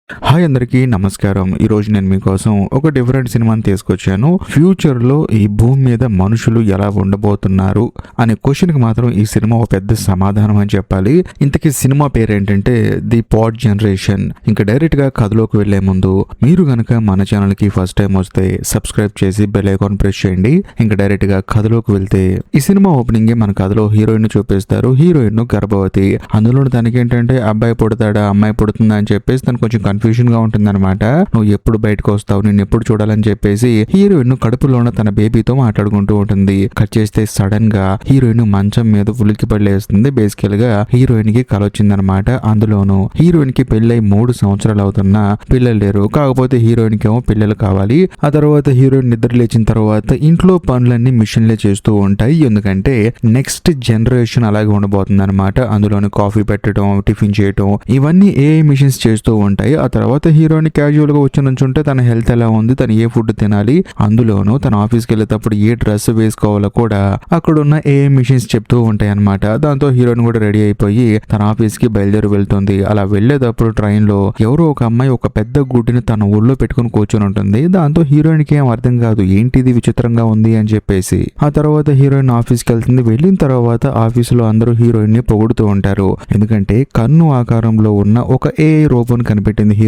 Hi అందరికీ నమస్కారం. ఈరోజు నేను మీకోసం ఒక డిఫరెంట్ సినిమాని తీసుకొచ్చాను. ఫ్యూచర్లో ఈ భూమి మీద మనుషులు ఎలా ఉండబోతున్నారు అనే క్వశ్చన్కి మాత్రం ఈ సినిమా ఒక పెద్ద సమాధానం అని చెప్పాలి. ఇంతకీ సినిమా పేరు ఏంటంటే ది పాడ్ జనరేషన్. ఇంకా డైరెక్ట్గా కథలోకి వెళ్లే ముందు మీరు కనుక మన ఛానల్కి ఫస్ట్ టైం వస్తే సబ్స్క్రైబ్ చేసి బెల్ ఐకాన్ ప్రెస్ చేయండి. ఇంకా డైరెక్ట్గా కథలోకి వెళ్తే ఈ సినిమా ఓపెనింగ్ మన కథలో హీరోయిన్ చూపిస్తారు. హీరోయిన్ గర్భవతి. అందులో తనకేంటంటే అబ్బాయి పుడతాడా అమ్మాయి పుడుతుందా అని చెప్పేసి తను కొంచెం కన్ఫ్యూజన్ గా ఉంటుంది అనమాట. నువ్వు ఎప్పుడు బయటకు వస్తావు, నేను ఎప్పుడు చూడాలని చెప్పేసి హీరోయిన్ కడుపులో ఉన్న తన బేబీతో మాట్లాడుకుంటూ ఉంటుంది. కట్ చేస్తే సడన్ గా హీరోయిన్ మంచం మీద ఉలికి పడలేస్తుంది. బేసికల్ గా హీరోయిన్ కి కల వచ్చిందనమాట. అందులోను హీరోయిన్ కి పెళ్ళై 3 సంవత్సరాలు అవుతున్నా పిల్లలు లేరు. కాకపోతే హీరోయిన్ కి ఏమో పిల్లలు కావాలి. ఆ తర్వాత హీరోయిన్ నిద్ర లేచిన తర్వాత ఇంట్లో పనులన్నీ మిషన్లే చేస్తూ ఉంటాయి. ఎందుకంటే నెక్స్ట్ జనరేషన్ అలాగే ఉండబోతుంది అనమాట. అందులోని కాఫీ పెట్టడం, టిఫిన్ చేయడం ఇవన్నీ ఏఐ మిషన్స్ చేస్తూ ఉంటాయి. ఆ తర్వాత హీరోయిన్ క్యాజువల్ గా వచ్చి నుంచుంటే తన హెల్త్ ఎలా ఉంది, తను ఏ ఫుడ్ తినాలి, అందులోను తన ఆఫీస్కి వెళ్ళేటప్పుడు ఏ డ్రెస్ వేసుకోవాలో కూడా అక్కడ ఉన్న ఏఐ మిషన్స్ చెప్తూ ఉంటాయి అనమాట. దాంతో హీరోయిన్ కూడా రెడీ అయిపోయి తన ఆఫీస్ కి బయలుదేరి వెళ్తుంది. అలా వెళ్లేటప్పుడు ట్రైన్ లో ఎవరో ఒక అమ్మాయి ఒక పెద్ద గుడ్డిని తన ఊళ్ళో పెట్టుకుని కూర్చొని ఉంటుంది. దాంతో హీరోయిన్ కి ఏం అర్థం కాదు, ఏంటిది విచిత్రంగా ఉంది అని చెప్పేసి. ఆ తర్వాత హీరోయిన్ ఆఫీస్ కి వెళ్తుంది. వెళ్ళిన తర్వాత ఆఫీస్ లో అందరూ హీరోయిన్ ని పొగుడుతూ ఉంటారు. ఎందుకంటే కన్ను ఆకారంలో ఉన్న ఒక ఏఐ రోబోని కనిపెట్టింది హీరోయిన్.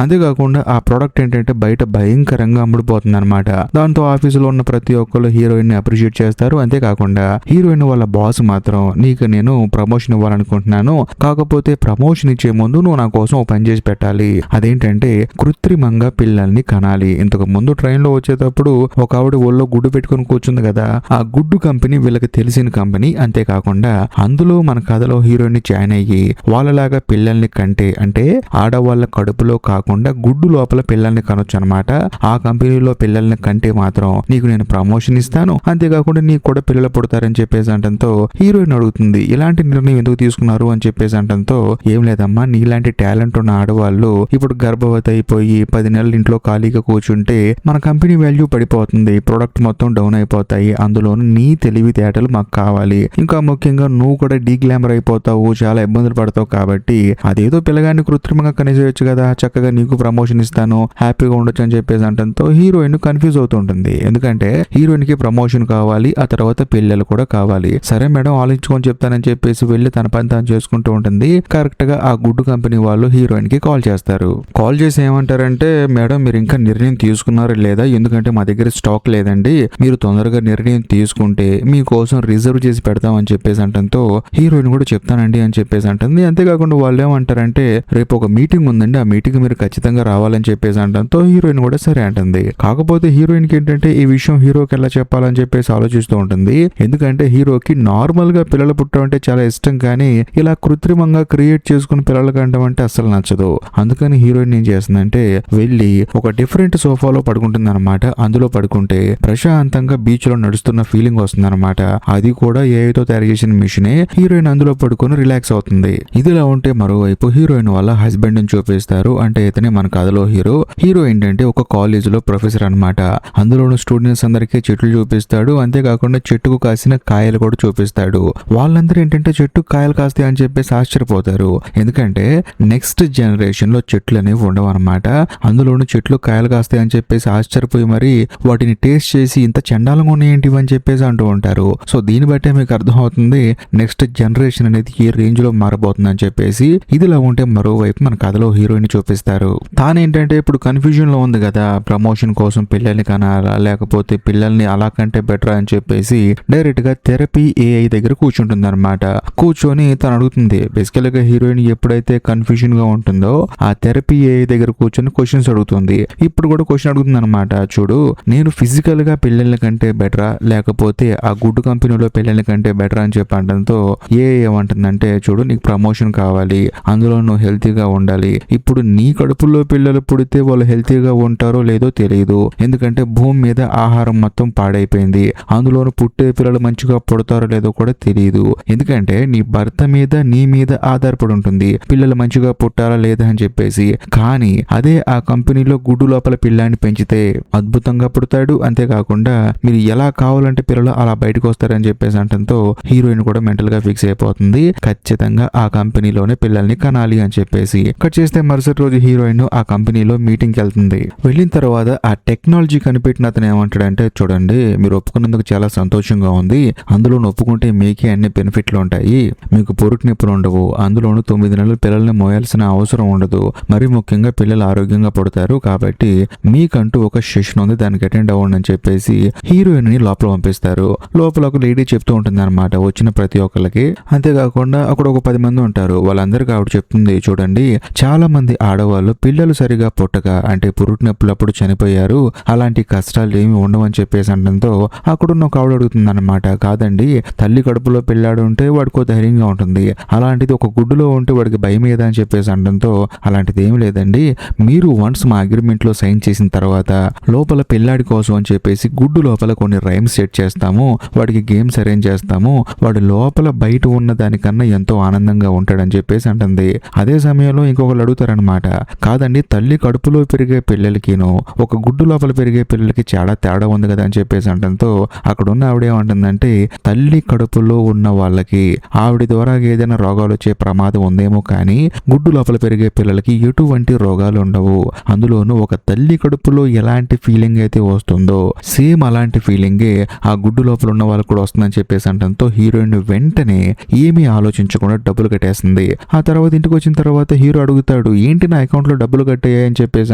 అంతేకాకుండా ఆ ప్రోడక్ట్ ఏంటంటే బయట భయంకరంగా అమ్ముడుపోతుంది అనమాట. దాంతో ఆఫీసులో ఉన్న ప్రతి ఒక్కరు హీరోయిన్ ని అప్రిషియేట్ చేస్తారు. అంతేకాకుండా హీరోయిన్ వాళ్ళ బాస్ మాత్రం నీకు నేను ప్రమోషన్ ఇవ్వాలనుకుంటున్నాను, కాకపోతే ప్రమోషన్ ఇచ్చే ముందు నువ్వు నా కోసం ఒక పని చేసి పెట్టాలి. అదేంటంటే కృత్రిమంగా పిల్లల్ని కనాలి. ఇంతకు ముందు ట్రైన్ లో వచ్చేటప్పుడు ఒక ఆవిడ ఒళ్ళో గుడ్డు పెట్టుకుని కూర్చుంది కదా, ఆ గుడ్డు కంపెనీ వీళ్ళకి తెలిసిన కంపెనీ. అంతేకాకుండా అందులో మన కథలో హీరోయిన్ జాయిన్ అయ్యి వాళ్ళలాగా పిల్లల్ని కంటే అంటే ఆడవాళ్ళ కడుపులో కాకుండా గుడ్డు లోపల పిల్లల్ని కనొచ్చు అనమాట. ఆ కంపెనీలో పిల్లల్ని కంటే మాత్రం నీకు నేను ప్రమోషన్ ఇస్తాను, అంతేకాకుండా నీకు కూడా పిల్లలు పుడతారని చెప్పేసి అంటంతో హీరోయిన్ అడుగుతుంది ఇలాంటి నిర్ణయం ఎందుకు తీసుకున్నారు అని చెప్పేసి అంటంతో ఏం లేదమ్మా, నీలాంటి టాలెంట్ ఉన్న ఆడవాళ్ళు ఇప్పుడు గర్భవతి అయిపోయి 10 నెలలు ఇంట్లో ఖాళీగా కూర్చుంటే మన కంపెనీ వాల్యూ పడిపోతుంది, ప్రొడక్ట్ మొత్తం డౌన్ అయిపోతాయి. అందులోనూ నీ తెలివితేటలు మాకు కావాలి. ఇంకా ముఖ్యంగా నువ్వు కూడా డీగ్లామర్ అయిపోతావు, చాలా ఇబ్బందులు పడతావు. కాబట్టి అదేదో పిల్లగాన్ని కృత్రిమంగా కనిసేయచ్చు కదా, చక్కగా నీకు ప్రమోషన్ ఇస్తాను, హ్యాపీగా ఉండొచ్చు అని చెప్పేసి అంటంతో హీరోయిన్ కన్ఫ్యూజ్ అవుతుంటుంది. ఎందుకంటే హీరోయిన్ కి ప్రమోషన్ కావాలి, ఆ తర్వాత పిల్లలు కూడా కావాలి. సరే మేడం ఆలోచించుకొని చెప్తానని చెప్పేసి వెళ్ళి తన పని తాను చేసుకుంటూ ఉంటుంది. కరెక్ట్ గా ఆ గుడ్డు కంపెనీ వాళ్ళు హీరోయిన్ కి కాల్ చేస్తారు. కాల్ చేసి ఏమంటారంటే మేడం మీరు ఇంకా నిర్ణయం తీసుకున్నారా లేదా, ఎందుకంటే మా దగ్గర స్టాక్ లేదండి, మీరు తొందరగా నిర్ణయం తీసుకుంటే మీకోసం రిజర్వ్ చేసి పెడతామని చెప్పేసి అంటంతో హీరోయిన్ కూడా చెప్తానండి అని చెప్పేసి అంటుంది. అంతేకాకుండా వాళ్ళు ఏమంటారంటే రేపు ఒక మీటింగ్ ఉందండి, ఆ మీటింగ్ మీరు ఖచ్చితంగా రావాలని చెప్పేసి అంటంతో హీరోయిన్ కూడా సరే అంటుంది. కాకపోతే హీరోయిన్ కి ఏంటంటే ఈ విషయం హీరోకి ఎలా చెప్పాలని చెప్పేసి ఆలోచిస్తూ ఉంటుంది. ఎందుకంటే హీరోకి నార్మల్ గా పిల్లలు పుట్టడం అంటే చాలా ఇష్టం, కానీ ఇలా కృత్రిమంగా క్రియేట్ చేసుకుని పిల్లలు కంటం అంటే అస్సలు నచ్చదు. అందుకని హీరోయిన్ ఏం చేస్తుందంటే వెళ్ళి ఒక డిఫరెంట్ సోఫాలో పడుకుంటుంది అనమాట. అందులో పడుకుంటే ప్రశాంతంగా బీచ్ లో నడుస్తున్న ఫీలింగ్ వస్తుంది అనమాట. అది కూడా ఏఐతో తయారు చేసిన మిషనే. హీరోయిన్ అందులో పడుకొని రిలాక్స్ అవుతుంది. ఇదిలా ఉంటే మరోవైపు హీరోయిన్ వాళ్ళ హస్బెండ్ ని చూపిస్తారు. అంటే ఇతనే మన కథలో హీరో. హీరో ఏంటంటే ఒక కాలేజ్ లో ప్రొఫెసర్ అనమాట. అందులోను స్టూడెంట్స్ అందరికీ చెట్లు చూపిస్తాడు. అంతేకాకుండా చెట్టుకు కాసిన కాయలు కూడా చూపిస్తాడు. వాళ్ళందరూ ఏంటంటే చెట్టు కాయలు కాస్తాయి అని చెప్పేసి ఆశ్చర్యపోతారు. ఎందుకంటే నెక్స్ట్ జనరేషన్ లో చెట్లు అనేవి ఉండవు అనమాట. అందులోను చెట్లు కాయలు కాస్తాయి అని చెప్పేసి ఆశ్చర్యపోయి మరి వాటిని టేస్ట్ చేసి ఇంత చండాలంగా ఉన్నాయేంటి అని చెప్పేసి అంటూ ఉంటారు. సో దీన్ని బట్టే మీకు అర్థం అవుతుంది నెక్స్ట్ జనరేషన్ అనేది ఏ రేంజ్ లో మారబోతుంది అని చెప్పేసి. ఇదిలా ఉంటే మరోవైపు మన కథలో హీరోయిన్ చూపిస్తారు. తానేంటంటే ఇప్పుడు కన్ఫ్యూజన్ లో ఉంది కదా, ప్రమోషన్ కోసం పిల్లల్ని కనాలా లేకపోతే పిల్లల్ని అలా కంటే బెటర్ అని చెప్పేసి డైరెక్ట్ గా థెరపీ ఏఐ దగ్గర కూర్చుంటుంది అనమాట. కూర్చొని తను అడుగుతుంది. బేసికల్ గా హీరోయిన్ ఎప్పుడైతే కన్ఫ్యూజన్ గా ఉంటుందో ఆ థెరపీ ఏఐ దగ్గర కూర్చొని క్వశ్చన్స్ అడుగుతుంది. ఇప్పుడు కూడా క్వశ్చన్ అడుగుతుంది అనమాట. చూడు, నేను ఫిజికల్ గా పిల్లల కంటే బెటరా లేకపోతే ఆ గుడ్డు కంపెనీలో పిల్లల కంటే బెటర్ అని చెప్పి అనడంతో ఏఐ ఏమంటుందంటే చూడు, నీకు ప్రమోషన్ కావాలి, అందులో నువ్వు హెల్తీగా ఉండాలి. ఇప్పుడు నీ కడుపులో పిల్లలు పుడితే వాళ్ళు హెల్తీగా ఉంటారో లేదో తెలియదు, ఎందుకంటే భూమి మీద ఆహారం మొత్తం పాడైపోయింది. అందులోను పుట్టే పిల్లలు మంచిగా పుడతారో లేదో కూడా తెలియదు, ఎందుకంటే నీ భర్త మీద నీ మీద ఆధారపడి ఉంటుంది పిల్లలు మంచిగా పుట్టారా లేదా అని చెప్పేసి. కానీ అదే ఆ కంపెనీలో గుడ్డు లోపల పిల్లాన్ని పెంచితే అద్భుతంగా పుడతాడు. అంతేకాకుండా మీరు ఎలా కావాలంటే పిల్లలు అలా బయటకు వస్తారని చెప్పేసి అంటంతో హీరోయిన్ కూడా మెంటల్ గా ఫిక్స్ అయిపోతుంది. ఖచ్చితంగా ఆ కంపెనీలోనే పిల్లల్ని కనాలి అని చెప్పేసి. కట్ చేస్తే మరుసటి రోజు హీరోయిన్ ఆ కంపెనీలో మీటింగ్కి వెళ్తుంది. వెళ్ళిన తర్వాత ఆ టెక్నాలజీ కనిపెట్టిన అతను ఏమంటాడంటే, చూడండి మీరు ఒప్పుకున్నందుకు చాలా సంతోషంగా ఉంది, అందులో ఒప్పుకుంటే మీకే అన్ని బెనిఫిట్లు ఉంటాయి, మీకు పొరుకు నొప్పులు ఉండవు, అందులోనూ 9 నెలల పిల్లల్ని మోయాల్సిన అవసరం ఉండదు, మరి ముఖ్యంగా పిల్లలు ఆరోగ్యంగా పడతారు, కాబట్టి మీకంటూ ఒక సెషన్ ఉంది, దానికి అటెండ్ అవ్వండి అని చెప్పేసి హీరోయిన్ ని లోపల పంపిస్తారు. లోపల ఒక లేడీ చెప్తూ ఉంటుంది అనమాట వచ్చిన ప్రతి ఒక్కరికి. అంతేకాకుండా అక్కడ ఒక 10 మంది ఉంటారు. వాళ్ళందరికీ ఆవిడ చెప్తుంది, చూడండి చాలా మంది ఆడవాళ్ళు పిల్లలు సరిగా పుట్టక అంటే పురుటి నొప్పులప్పుడు చనిపోయారు, అలాంటి కష్టాలు ఏమి ఉండవని చెప్పేసి అనడంతో అక్కడున్న ఒక ఆవిడ అడుగుతుంది అనమాట, కాదండి తల్లి కడుపులో పిల్లాడు ఉంటే వాడికో ధైర్యంగా ఉంటుంది, అలాంటిది ఒక గుడ్డులో ఉంటే వాడికి భయం ఏదా అని చెప్పేసి అనడంతో అలాంటిది ఏమి లేదండి, మీరు వన్స్ మా అగ్రిమెంట్ లో సైన్ చేసిన తర్వాత లోపల పిల్లాడి కోసం అని చెప్పేసి గుడ్డు లోపల కొన్ని రైమ్స్ సెట్ చేస్తాము, వాడికి గేమ్స్ అరేంజ్ చేస్తాము, వాడు లోపల బయట ఉన్న దానికన్నా ఎంతో ఆనందంగా ఉంటాడని చెప్పేసి అంటుంది. అదే సమయంలో ఇంకొకరు అడుగుతారనమాట, కాదండి తల్లి కడుపులో పెరిగే పిల్లలకిను ఒక గుడ్డు లోపల పెరిగే పిల్లలకి చాలా తేడా ఉంది కదా అని చెప్పేసి అంటంతో అక్కడున్న ఆవిడ ఏమంటుందంటే, తల్లి కడుపులో ఉన్న వాళ్ళకి ఆవిడ ద్వారా ఏదైనా రోగాలు వచ్చే ప్రమాదం ఉందేమో కానీ గుడ్డు లోపల పెరిగే పిల్లలకి ఎటువంటి రోగాలు ఉండవు, అందులోనూ ఒక తల్లి కడుపులో ఎలాంటి ఫీలింగ్ అయితే వస్తుందో సేమ్ అలాంటి ఫీలింగే ఆ గుడ్డు లోపల ఉన్న వాళ్ళకి కూడా వస్తుందని చెప్పేసి అంటంతో హీరోయిన్ వెంటనే ఏమీ ఆలోచించకుండా డబ్బులు కట్టేస్తుంది. ఆ తర్వాత ఇంటికి వచ్చిన తర్వాత హీరో అడుగుతాడు, ఏంటి నా అకౌంట్ లో డబ్బులు కట్టాయని చెప్పేసి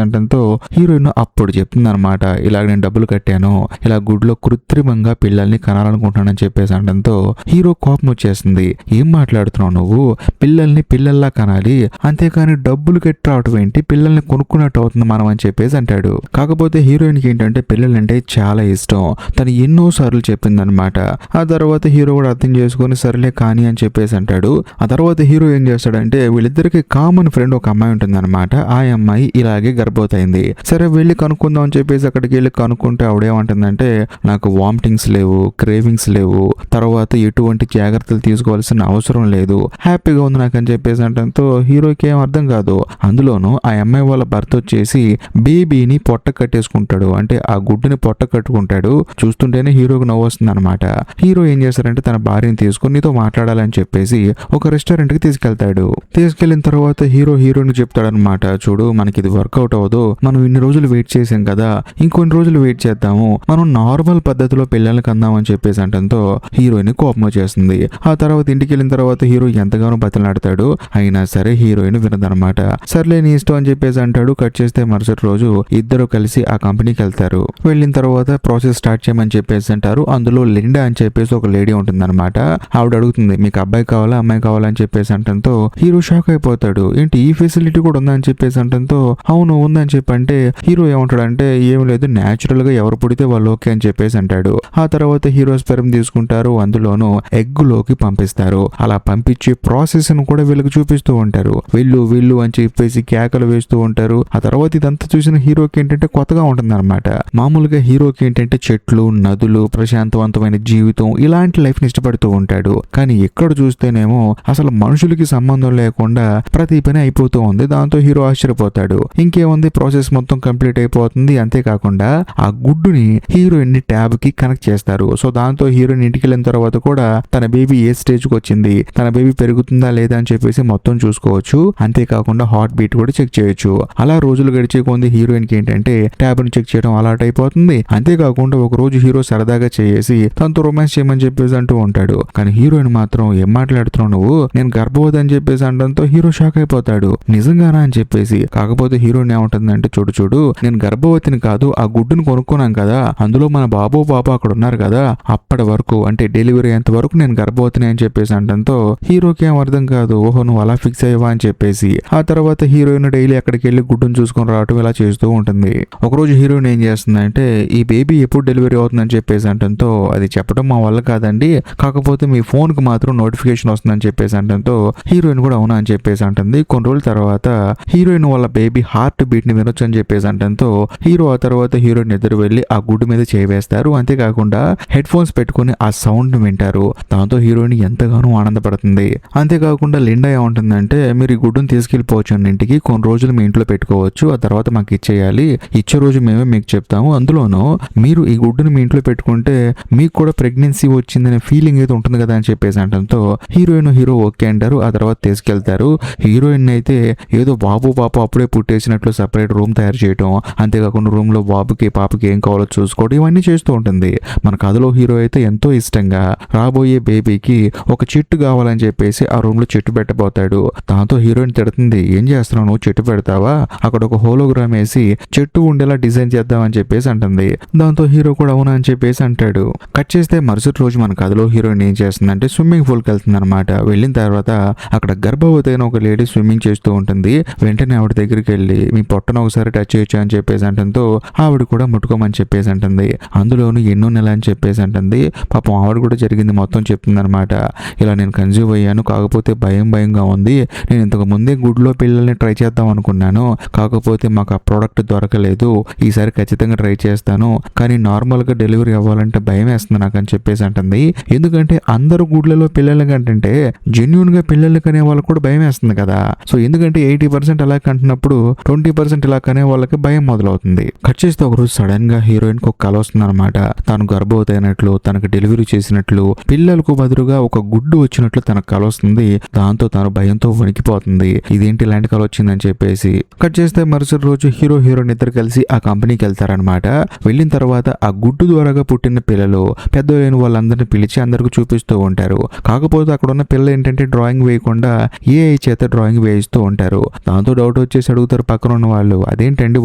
అంటంతో హీరోయిన్ అప్పుడు చెప్తుంది అనమాట, ఇలా నేను డబ్బులు కట్టాను, ఇలా గుడ్లో కృత్రిమంగా పిల్లల్ని కనాలనుకుంటున్నానని చెప్పేసి అంటంతో హీరో కోపం వచ్చేస్తుంది. ఏం మాట్లాడుతున్నావు నువ్వు, పిల్లల్ని పిల్లల్లా కనాలి, అంతేకాని డబ్బులు కట్టి రావటం ఏంటి, పిల్లల్ని కొనుక్కున్నట్టు అవుతుంది మనం అని చెప్పేసి అంటాడు. కాకపోతే హీరోయిన్కి ఏంటంటే పిల్లలంటే చాలా ఇష్టం, తను ఎన్నో సార్లు చెప్పిందనమాట. ఆ తర్వాత హీరో కూడా అర్థం చేసుకుని సరేలే కానీ అని చెప్పేసి అంటాడు. ఆ తర్వాత హీరో ఏం చేస్తాడంటే, వీళ్ళిద్దరికి కామన్ ఫ్రెండ్ ఒక అమ్మాయి ఉంటుంది అనమాట, ఆ అమ్మాయి ఇలాగే గర్భవతయింది. సరే వెళ్ళి కనుక్కుందాం అని చెప్పేసి అక్కడికి వెళ్ళి కనుక్కుంటే ఆవిడేమంటుందంటే, నాకు వామిటింగ్స్ లేవు, క్రేవింగ్స్ లేవు, తర్వాత ఎటువంటి జాగ్రత్తలు తీసుకోవాల్సిన అవసరం లేదు, హ్యాపీగా ఉంది నాకు అని చెప్పేసి అంటంతో హీరోకి ఏం అర్థం కాదు. అందులోనూ ఆ అమ్మాయి వాళ్ళ భర్త వచ్చేసి బేబీని పొట్ట కట్టేసుకుంటాడు, అంటే ఆ గుడ్డుని పొట్ట కట్టుకుంటాడు. చూస్తుంటేనే హీరోకి నవ్వు వస్తుంది అనమాట. హీరో ఏం చేస్తారంటే తన భార్యని తీసుకుని నీతో మాట్లాడాలని చెప్పేసి ఒక రెస్టారెంట్ కి తీసుకెళ్తాడు. తీసుకెళ్లిన తర్వాత హీరోని చెప్తాడనమాట, చూడు మనకి ఇది వర్కౌట్ అవ్వదు, మనం ఇన్ని రోజులు వెయిట్ చేసాం కదా, ఇంకొన్ని రోజులు వెయిట్ చేద్దాము, మనం నార్మల్ పద్ధతిలో పిల్లల్ని కందామని చెప్పేసి అంటంతో హీరోయిన్ కోపం వచ్చేస్తుంది. ఆ తర్వాత ఇంటికి వెళ్ళిన తర్వాత హీరో ఎంతగానో బతిలాడతాడు, అయినా సరే హీరోయిన్ వినదనమాట. సర్లే నీ ఇష్టం అని చెప్పేసి అంటాడు. కట్ చేస్తే మరుసటి రోజు ఇద్దరు కలిసి ఆ కంపెనీకి వెళ్తారు. వెళ్ళిన తర్వాత ప్రాసెస్ స్టార్ట్ చేయమని చెప్పేసి అంటారు. అందులో లిండా అని చెప్పేసి ఒక లేడీ ఉంటుందన్నమాట. ఆవిడ అడుగుతుంది, మీకు అబ్బాయి కావాలా అమ్మాయి కావాలా అని చెప్పేసి అంటంతో హీరో షాక్ అయిపోతాడు. ఏంటి ఈ ఫెసిలిటీ కూడా ఉందని చెప్పేసి అంటంతో అవును ఉందని చెప్పంటే హీరో ఏమంటాడంటే, ఏం లేదు న్యాచురల్ గా ఎవరు పుడితే వాళ్ళు ఓకే అని చెప్పేసి అంటాడు. ఆ తర్వాత హీరో స్పెర్మ్ తీసుకుంటారు, అందులోనూ ఎగ్ లోకి పంపిస్తారు. అలా పంపించే ప్రాసెస్ ను కూడా వీళ్ళకి చూపిస్తూ ఉంటారు. వీళ్ళు అని చెప్పేసి కేకలు వేస్తూ ఉంటారు. ఆ తర్వాత ఇదంతా చూసిన హీరోకి ఏంటంటే కొత్తగా ఉంటుంది అనమాట. మామూలుగా హీరోకి ఏంటంటే చెట్లు, నదులు, ప్రశాంతవంతమైన జీవితం ఇలాంటి లైఫ్ ని ఇష్టపడుతూ ఉంటాడు. కానీ ఇక్కడ చూస్తేనేమో అసలు మనుషులకి సంబంధం లేకుండా ప్రతి పని అయిపోతూ ఉంది. దాంతో హీరో ఆశ్చర్యపోతాడు. ఇంకేముంది ప్రాసెస్ మొత్తం కంప్లీట్ అయిపోతుంది. అంతేకాకుండా ఆ గుడ్డుని హీరోయిన్ ని ట్యాబ్ కి కనెక్ట్ చేస్తారు. సో దాంతో హీరోయిన్ ఇంటికి వెళ్ళిన తర్వాత కూడా తన బేబీ ఏ స్టేజ్ కి వచ్చింది, తన బేబీ పెరుగుతుందా లేదా అని చెప్పేసి మొత్తం చూసుకోవచ్చు. అంతేకాకుండా హార్ట్ బీట్ కూడా చెక్ చేయొచ్చు. అలా రోజులు గడిచే కొంది హీరోయిన్ కి ఏంటంటే ట్యాబ్ ని చెక్ చేయడం అలవాటు అయిపోతుంది. అంతేకాకుండా ఒక రోజు హీరో సరదాగా చేసి తనతో రొమాన్స్ చేయమని చెప్పేసి అంటూ ఉంటాడు. కానీ హీరోయిన్ మాత్రం ఏం మాట్లాడుతున్నావు నువ్వు, నేను గర్భవతి అని చెప్పేసి అనడంతో హీరో షాక్ అయిపోతాడు. నిజంగానా అని చెప్పేసి. కాకపోతే హీరోయిన్ ఏముంటుందంటే, చూడు నేను గర్భవతిని కాదు, ఆ గుడ్డును కొనుక్కున్నాం కదా, అందులో మన బాబు పాప అక్కడ ఉన్నారు కదా, అప్పటి వరకు అంటే డెలివరీ అయ్యేంత వరకు నేను గర్భవతిని అని చెప్పేసి అంటంతో హీరోకి ఏం అర్థం కాదు. ఓహో నువ్వు అలా ఫిక్స్ అయ్యవా అని చెప్పేసి. ఆ తర్వాత హీరోయిన్ డైలీ అక్కడికి వెళ్ళి గుడ్డును చూసుకొని రావటం ఇలా చేస్తూ ఉంటుంది. ఒకరోజు హీరోయిన్ ఏం చేస్తుందంటే, ఈ బేబీ ఎప్పుడు డెలివరీ అవుతుందని చెప్పేసి అంటంతో అది చెప్పడం మా వల్ల కాదండి, కాకపోతే మీ ఫోన్ కి మాత్రం నోటిఫికేషన్ వస్తుందని చెప్పేసి అంటంతో హీరోయిన్ కూడా అవునా అని చెప్పేసి అంటుంది. కొన్ని రోజుల తర్వాత హీరోయిన్ వాళ్ళ బేబీ హార్ట్ బీట్ ని వినొచ్చు అని చెప్పేసి అంటంతో హీరో ఆ తర్వాత హీరోయిన్ ఇద్దరు వెళ్ళి ఆ గుడ్డు మీద చేవేస్తారు. అంతేకాకుండా హెడ్ ఫోన్స్ పెట్టుకుని ఆ సౌండ్ ని వింటారు. దాంతో హీరోయిన్ ఎంతగానో ఆనందపడుతుంది. అంతేకాకుండా లిండా ఏమంటుందంటే, మీరు ఈ గుడ్డును తీసుకెళ్లిపోవచ్చు అన్న ఇంటికి, కొన్ని రోజులు మీ ఇంట్లో పెట్టుకోవచ్చు, ఆ తర్వాత మాకు ఇచ్చేయాలి, ఇచ్చే రోజు మేమే మీకు చెప్తాము, అందులోనూ మీరు ఈ గుడ్డును మీ ఇంట్లో పెట్టుకుంటే మీకు కూడా ప్రెగ్నెన్సీ వచ్చిందనే ఫీలింగ్ అయితే ఉంటుంది కదా అని చెప్పేసి అంటంతో హీరో ఓకే అంటారు. ఆ తర్వాత తీసుకెళ్తారు. హీరోయిన్ అయితే ఏదో బాబు పాప అప్పుడే పుట్టేసినట్లు సపరేట్ రూమ్ తయారు చేయటం, అంతేకాకుండా రూమ్ లో బాబుకి పాపకి ఏం కావాలో చూసుకోవడం, ఇవన్నీ చేస్తూ ఉంటుంది. మన కథలో హీరో అయితే ఎంతో ఇష్టంగా రాబోయే బేబీకి ఒక చెట్టు కావాలని చెప్పేసి ఆ రూమ్ లో చెట్టు పెట్టబోతాడు. దాంతో హీరోయిన్ తిడుతుంది, ఏం చేస్తున్నావు నువ్వు, చెట్టు పెడతావా, అక్కడ ఒక హోలోగ్రామ్ వేసి చెట్టు ఉండేలా డిజైన్ చేద్దామని చెప్పేసి అంటుంది. దాంతో హీరో కూడా అవునా అని చెప్పేసి అంటాడు. కట్ చేస్తే మరుసటి రోజు మన కథలో హీరోయిన్ ఏం చేస్తుందంటే స్విమ్మింగ్ పూల్ కి వెళ్తుంది అనమాట. వెళ్ళిన తర్వాత అక్కడ గర్భవతి అయిన ఒక లేడీ స్విమ్మింగ్ చేస్తూ ఉంటుంది. వెంటనే ఆవిడ దగ్గరికి వెళ్ళి మీ పొట్టను ఒకసారి టచ్ చేయొచ్చు అని చెప్పేసి అంటంతో ఆవిడ కూడా ముట్టుకోమని చెప్పేసి అంటుంది. అందులోను ఎన్నో నెల అని చెప్పేసి అంటుంది. పాపం ఆవిడ కూడా జరిగింది మొత్తం చెప్తుంది అనమాట. ఇలా నేను కన్జ్యూమ్ అయ్యాను, కాకపోతే భయంగా ఉంది, నేను ఇంతకు ముందే గుడ్లో పిల్లల్ని ట్రై చేద్దాం అనుకున్నాను, కాకపోతే మాకు ఆ ప్రోడక్ట్ దొరకలేదు, ఈసారి ఖచ్చితంగా ట్రై చేస్తాను, కానీ నార్మల్గా డెలివరీ అవ్వాలంటే భయం వేస్తుంది నాకు అని చెప్పేసి అంటుంది. ఎందుకంటే అందరూ గుడ్లలో పిల్లలు కంటే జెన్యున్ గా పిల్లలు కనే వాళ్ళకి కూడా భయం వేస్తుంది కదా. సో ఎందుకంటే 80% అలా కంటున్నప్పుడు 20% ఇలా కనే వాళ్ళకి భయం మొదలవుతుంది. కట్ చేస్తే ఒకరోజు సడన్ గా హీరోయిన్ కు ఒక కల వస్తుంది అనమాట. తాను గర్భవతి అయినట్లు, తనకు డెలివరీ చేసినట్లు, పిల్లలకు బదులుగా ఒక గుడ్డు వచ్చినట్లు తనకు కల వస్తుంది. దాంతో తాను భయంతో వణికిపోతుంది. ఇదేంటి ఇలాంటి కల వచ్చిందని చెప్పేసి. కట్ చేస్తే మరుసటి రోజు హీరోయిన్ ఇద్దరు కలిసి ఆ కంపెనీకి వెళ్తారనమాట. వెళ్ళిన తర్వాత ఆ గుడ్డు ద్వారాగా పుట్టిన పిల్లలు పెద్దలైన వాళ్ళందరినీ పిలిచి అందరికి చూపిస్తూ ఉంటారు. కాకపోతే అక్కడ ఉన్న పిల్లలు ఏంటంటే డ్రాయింగ్ వేయకుండా ఏఐ చేత డ్రాయింగ్ వేయిస్తూ ఉంటారు. దాంతో డౌట్ వచ్చేసి అడుగుతారు పక్కన ఉన్న వాళ్ళు, అదేంటండి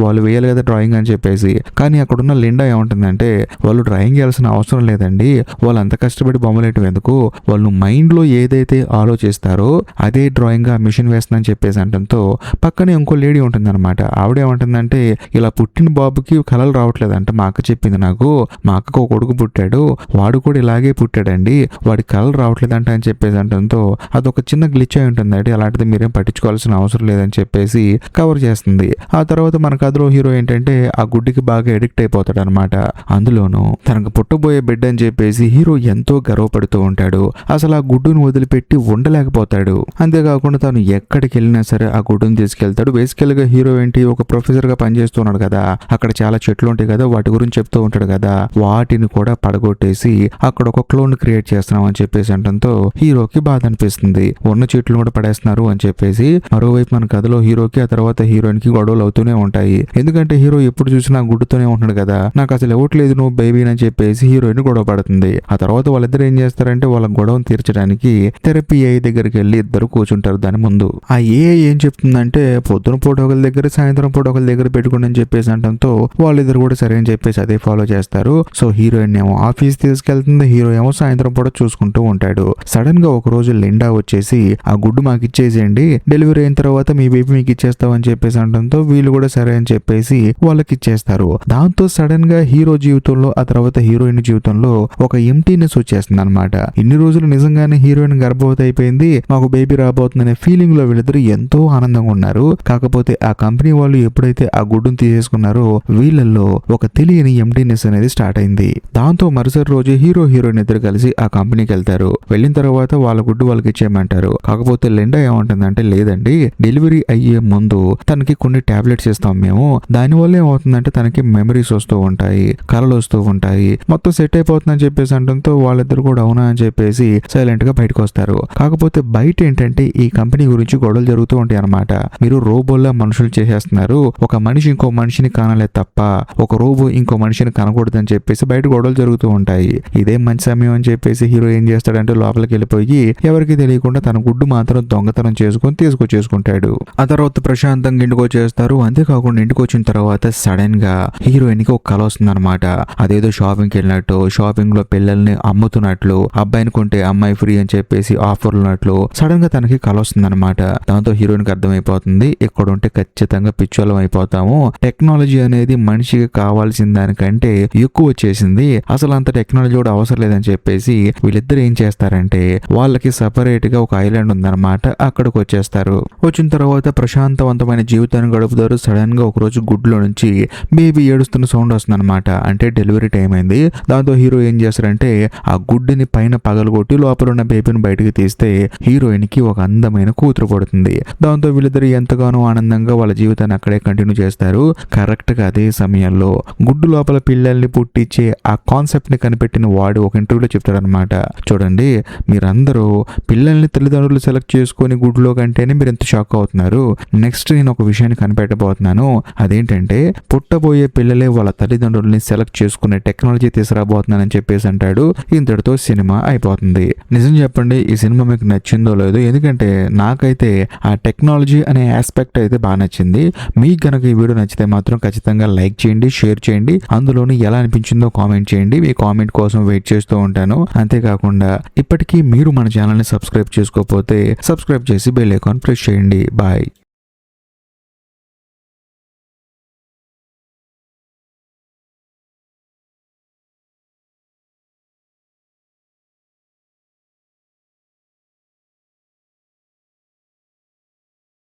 వాళ్ళు వేయాలి కదా డ్రాయింగ్ అని చెప్పేసి. కానీ అక్కడున్న లిండా ఏమంటుందంటే వాళ్ళు డ్రాయింగ్ వేయాల్సిన అవసరం లేదండి, వాళ్ళు అంత కష్టపడి బొమ్మలేయటం ఎందుకు, వాళ్ళు మైండ్ లో ఏదైతే ఆలోచిస్తారో అదే డ్రాయింగ్ గా మిషన్ వేస్తుందని చెప్పేసి అంటంతో పక్కనే ఇంకో లేడీ ఉంటుంది అనమాట. ఆవిడేమంటుందంటే ఇలా పుట్టిన బాబుకి కలలు రావట్లేదంట, మా అక్క చెప్పింది నాకు, మా అక్కకు ఒక కొడుకు పుట్టాడు, వాడు కూడా ఇలాగే పుట్టాడండి, వాడి కలలు రావట్లేదంట అని చెప్పేసి అంటంతో అదొక చిన్న గ్లిచ్ అయి ఉంటుందండి, అలాంటిది మీరేం పట్టించుకోవాల్సిన అవసరం లేదని చెప్పేసి కవర్ చేస్తుంది. ఆ తర్వాత మన కథలో హీరో ఏంటంటే ఆ గుడ్డికి బాగా ఎడిక్ట్ అయిపోతాడు అనమాట. అందులోనూ తనకు పుట్టబోయే బిడ్డ అని చెప్పేసి హీరో ఎంతో గర్వపడుతూ ఉంటాడు. అసలు ఆ గుడ్డును వదిలిపెట్టి ఉండలేకపోతాడు. అంతేకాకుండా తను ఎక్కడికి వెళ్ళినా సరే ఆ గుడ్డును తీసుకెళ్తాడు. బేసికల్ గా హీరో ఏంటి ఒక ప్రొఫెసర్ గా పనిచేస్తున్నాడు కదా, అక్కడ చాలా చెట్లు ఉంటాయి కదా, వాటి గురించి చెప్తూ ఉంటాడు కదా, వాటిని కూడా పడగొట్టేసి అక్కడ ఒక క్లోన్ క్రియేట్ చేస్తున్నాం అని చెప్పేసి అంటంతో హీరోకి బాధ అనిపిస్తుంది. ఉన్న చెట్లు కూడా పడేస్తున్నారు అని చెప్పేసి. మరోవైపు మన కథలో హీరోకి ఆ తర్వాత హీరోయిన్ కి గొడవలు అవుతూనే ఉంటాయి. ఎందుకంటే హీరో ఎప్పుడు చూసినా గుడ్డుతోనే ఉంటున్నాడు కదా, నాకు అసలు ఇవ్వట్లేదు నువ్వు బేబీ అని చెప్పేసి హీరోయిన్ గొడవ పడుతుంది. ఆ తర్వాత వాళ్ళిద్దరు ఏం చేస్తారంటే వాళ్ళ గొడవను తీర్చడానికి థెరపీ ఏఐ దగ్గరికి వెళ్ళి ఇద్దరు కూర్చుంటారు. దాని ముందు ఆ ఏఐ ఏం చెప్తుందంటే పొద్దున పూట ఒకరి దగ్గర, సాయంత్రం పూట ఒకరి దగ్గర పెట్టుకోండి అని చెప్పేసి అంటంతో వాళ్ళిద్దరు కూడా సరే అని చెప్పేసి అదే ఫాలో చేస్తారు. సో హీరోయిన్ ఏమో ఆఫీస్ తీసుకెళ్తుంది, హీరో ఏమో సాయంత్రం పూట చూసుకుంటూ ఉంటాడు. సడన్ గా ఒక రోజు లిండా వచ్చేసి ఆ గుడ్డు మాకు ఇచ్చేసేయండి, డెలివరీ అయిన తర్వాత మీ బేబీ మీకు ఇచ్చేస్తాం అని చెప్పేసి అంటంతో వీళ్ళు కూడా సరే అని చెప్పేసి వాళ్ళకి ఇచ్చేస్తారు. దాంతో సడన్ గా హీరో జీవితంలో ఆ తర్వాత హీరోయిన్ జీవితంలో ఒక ఎంటీనెస్ వచ్చేస్తుంది అనమాట. ఇన్ని రోజులు నిజంగానే హీరోయిన్ గర్భవతి అయిపోయింది, మాకు బేబీ రాబోతుందనే ఫీలింగ్ లో వీళ్ళిద్దరు ఎంతో ఆనందంగా ఉన్నారు. కాకపోతే ఆ కంపెనీ వాళ్ళు ఎప్పుడైతే ఆ గుడ్డును తీసేసుకున్నారో వీళ్ళల్లో ఒక తెలియని ఎంటీనెస్ అనేది స్టార్ట్ అయింది. దాంతో మరుసటి రోజు హీరోయిన్ ఇద్దరు కలిసి ఆ కంపెనీకి వెళ్తారు. వెళ్ళిన తర్వాత వాళ్ళ గుడ్డు వాళ్ళకి ఇచ్చేయమంటారు. కాకపోతే లిండా ఏమంటుందంటే లేదండి, డెలివరీ అయ్యే ముందు తనకి కొన్ని టాబ్లెట్స్ ఇస్తాం మేము, దానివల్ల ఏమవుతుందంటే తనకి మెమరీస్ వస్తూ ఉంటాయి, కలలు వస్తూ ఉంటాయి, మొత్తం సెట్ అయిపోతుందని చెప్పేసి అంటంతో వాళ్ళిద్దరు కూడా అవునా అని చెప్పేసి సైలెంట్ గా బయటకు వస్తారు. కాకపోతే బయట ఏంటంటే ఈ కంపెనీ గురించి గొడవలు జరుగుతూ ఉంటాయి అనమాట. మీరు రోబోల్లా మనుషులు చేసేస్తున్నారు, ఒక మనిషి ఇంకో మనిషిని కానలే తప్ప ఒక రోబో ఇంకో మనిషిని కనకూడదని చెప్పేసి బయట గొడవలు జరుగుతూ ఉంటాయి. ఇదే మంచి సమయం అని చెప్పేసి హీరో ఏం చేస్తాడంటే లోపలికి వెళ్ళిపోయి ఎవరికి తెలియకుండా తన గుడ్డు మాత్రం దొంగతనం చేసుకుని తీసుకొచ్చేసుకుంటాడు. ఆ తర్వాత ప్రశాంతంగా ఇంటికి వచ్చేస్తారు. అంతేకాకుండా ఇంటికి వచ్చిన తర్వాత సడన్ గా హీరోయిన్ కి ఒక కల వస్తుంది అనమాట. అదేదో షాపింగ్కి వెళ్ళినట్టు, షాపింగ్ లో పిల్లల్ని అమ్ముతున్నట్లు, అబ్బాయిని కొంటే అమ్మాయి ఫ్రీ అని చెప్పేసి ఆఫర్లు ఉన్నట్లు సడన్ గా తనకి కల వస్తుంది అనమాట. దాంతో హీరోయిన్ కి అర్థమైపోతుంది ఇక్కడ ఉంటే ఖచ్చితంగా పిచ్చోళం అయిపోతాము, టెక్నాలజీ అనేది మనిషికి కావాల్సిన దానికంటే ఎక్కువ వచ్చేసింది, అసలు అంత టెక్నాలజీ కూడా అవసరం లేదని చెప్పేసి వీళ్ళిద్దరు ఏం చేస్తారంటే వాళ్ళకి సపరేట్ గా ఒక ఐలాండ్ ఉందన్నమాట, అక్కడికి వచ్చేస్తారు. వచ్చిన తర్వాత ప్రశాంతవంతమైన జీవితాన్ని గడుపుతారు. సడన్ గా ఒకరోజు గుడ్లో నుంచి బేబీ ఏడుస్తున్న సౌండ్ వస్తుంది అనమాట. అంటే డెలివరీ టైం అయింది. దాంతో హీరో ఏం చేస్తారంటే ఆ గుడ్డుని పైన పగలగొట్టి లోపల ఉన్న బేబీని బయటకు తీస్తే హీరోయిన్ కి ఒక అందమైన కూతురు పడుతుంది. దాంతో వీళ్ళిద్దరు ఎంతగానో ఆనందంగా వాళ్ళ జీవితాన్ని అక్కడే కంటిన్యూ చేస్తారు. కరెక్ట్ గా అదే సమయంలో గుడ్డు లోపల పిల్లల్ని పుట్టించే ఆ కాన్సెప్ట్ ని కనిపెట్టిన వాడు ఒక ఇంటర్వ్యూలో చెప్తాడనమాట, చూడండి మీరందరూ పిల్లల్ని తల్లిదండ్రులు సెలెక్ట్ చేసుకొని గుడ్లో కంటేనే మీరు ఎంత షాక్ షాక్ అవుతున్నారు. నెక్స్ట్ నేను ఒక విషయాన్ని కనిపెట్టబోతున్నాను. అదేంటంటే పుట్టబోయే పిల్లలే వాళ్ళ తల్లిదండ్రుల్ని సెలెక్ట్ చేసుకునే టెక్నాలజీ తీసుకురాబోతున్నానని చెప్పేసి అంటాడు. ఇంతటితో సినిమా అయిపోతుంది. నిజం చెప్పండి, ఈ సినిమా మీకు నచ్చిందో లేదో, ఎందుకంటే నాకైతే ఆ టెక్నాలజీ అనే ఆస్పెక్ట్ అయితే బాగా నచ్చింది. మీకు గనక ఈ వీడియో నచ్చితే మాత్రం ఖచ్చితంగా లైక్ చేయండి, షేర్ చేయండి, అందులోని ఎలా అనిపించిందో కామెంట్ చేయండి. మీ కామెంట్ కోసం వెయిట్ చేస్తూ ఉంటాను. అంతేకాకుండా ఇప్పటికీ మీరు మన ఛానల్ని సబ్స్క్రైబ్ చేసుకోకపోతే సబ్స్క్రైబ్ చేసి బెల్ ఐకాన్ ప్రెస్ చేయండి. బాయ్.